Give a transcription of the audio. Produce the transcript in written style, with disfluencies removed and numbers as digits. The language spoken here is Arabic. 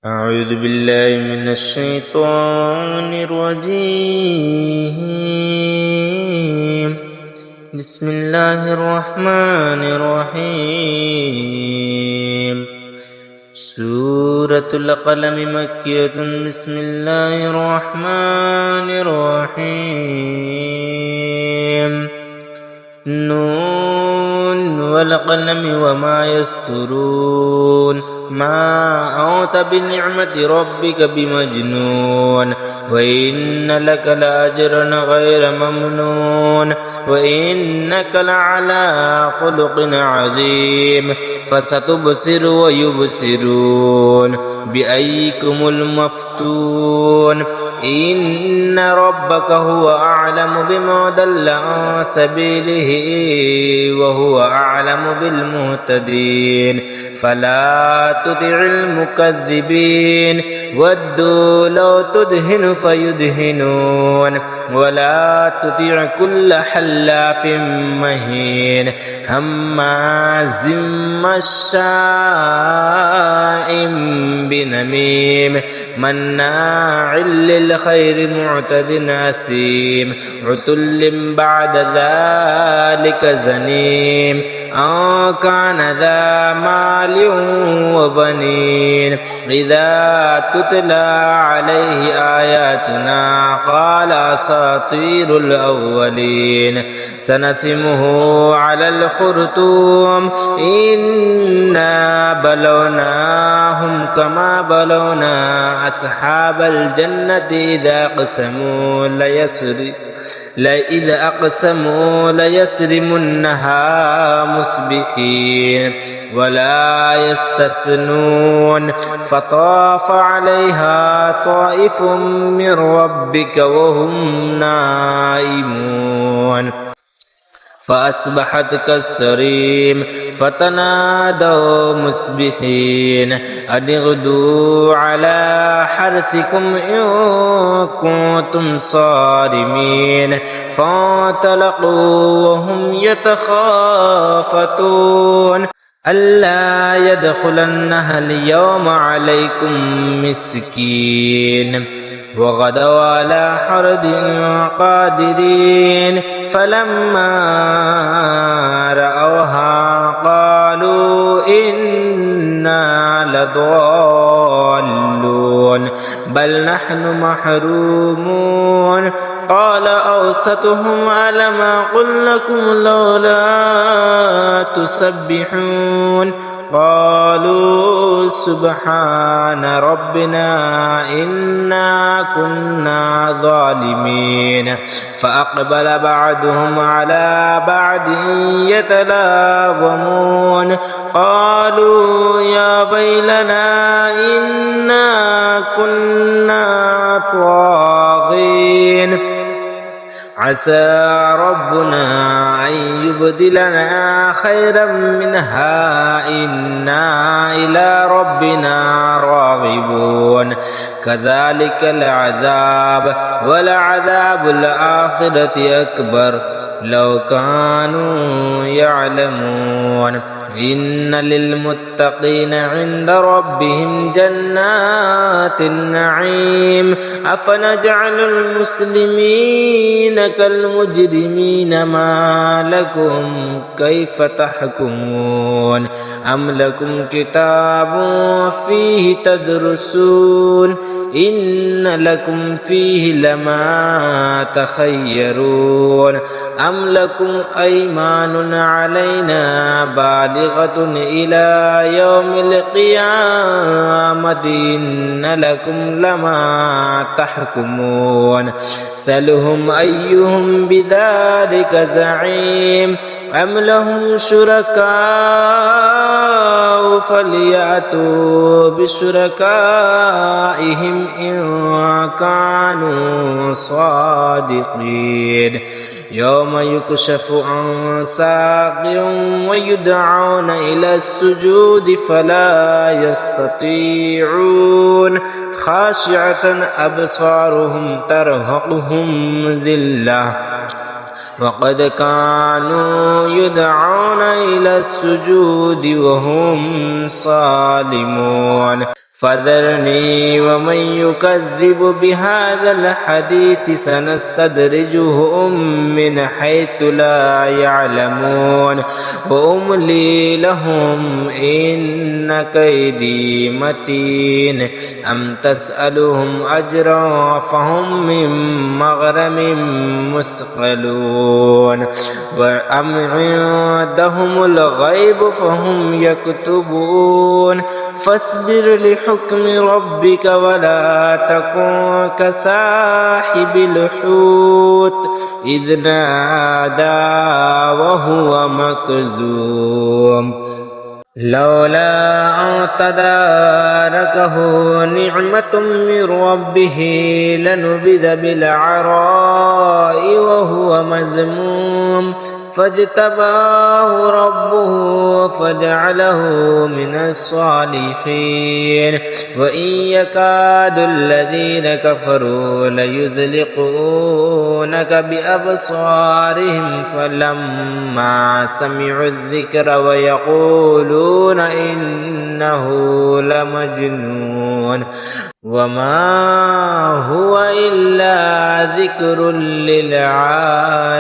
أعوذ بالله من الشيطان الرجيم. بسم الله الرحمن الرحيم. سورة القلم مكية. بسم الله الرحمن الرحيم. نون والقلم وما يسطرون. ما أنت بنعمة ربك بمجنون وإن لك لأجرا غير ممنون وإنك لعلى خلق عظيم. فستبصر ويبصرون بأيكم المفتون. إن ربك هو أعلم بمن ضل عن سبيله وهو أعلم بالمهتدين. فلا تطع المكذبين ودوا لو تدهن فيدهنون ولا تطع كل حلاف مهين هماز مشاء بنميم مناع للخير معتد أثيم عتل بعد ذلك زنيم أن كان ذا مال وبنين. إذا تتلى عليه آياتنا قال أساطير الأولين. سنسمه على الخرطوم. إنا بلوناهم كما بلونا أصحاب الجنة إذا أقسموا ليسرمنها مصبحين ولا يستثنون. فطاف عليها طائف من ربك وهم نائمون فأصبحت كالصريم. فتنادوا مصبحين أن اغدوا على حرثكم إن كنتم صارمين. فانطلقوا وهم يتخافتون ألا يدخلنها اليوم عليكم مسكين. وغدوا على حرد قادرين. فلما رأوها قالوا إنا لضالون بل نحن محرومون. قال أوسطهم ألم أقل لكم لولا تسبحون. قالوا سبحان ربنا إنا كنا ظالمين. فأقبل بعضهم على بعض يتلاومون قالوا يا ويلنا إنا كنا طاغين. عسى ربنا أن يبدلنا خيرا منها إنا إلى ربنا راغبون. كذلك العذاب ولعذاب الآخرة أكبر لو كانوا يعلمون. إن للمتقين عند ربهم جنات النعيم. أفنجعل المسلمين كالمجرمين ما لكم كيف تحكمون. أم لكم كتاب فيه تدرسون إن لكم فيه لما تخيرون. أم لكم أيمان علينا بالغة إلى يوم القيامة إن لكم لما تحكمون. سلهم أيهم بذلك زعيم. أم لهم شركاء فليأتوا بشركائهم إن كانوا صادقين. يوم يكشف عن ساق ويدعون إلى السجود فلا يستطيعون. خاشعة أبصارهم ترهقهم ذلة وقد كانوا يدعون إلى السجود وهم صالمون. فذرني ومن يكذب بهذا الحديث سنستدرجهم من حيث لا يعلمون وأملي لهم إن كيدي متين أم تسألهم أجرا فهم من مغرم مثقلون وأم عندهم الغيب فهم يكتبون فاصبر لحكم ربك ولا تكن كصاحب الحوت إذ نادى وهو مكذوم لولا أن تداركه نعمة من ربه لنبذ بالعراء وهو مذموم فاجتباه ربه فجعله من الصالحين وإن يكاد الذين كفروا ليزلقونك بأبصارهم فلما سمعوا الذكر ويقولون إنه لمجنون وما هو إلا ذكر للعالمين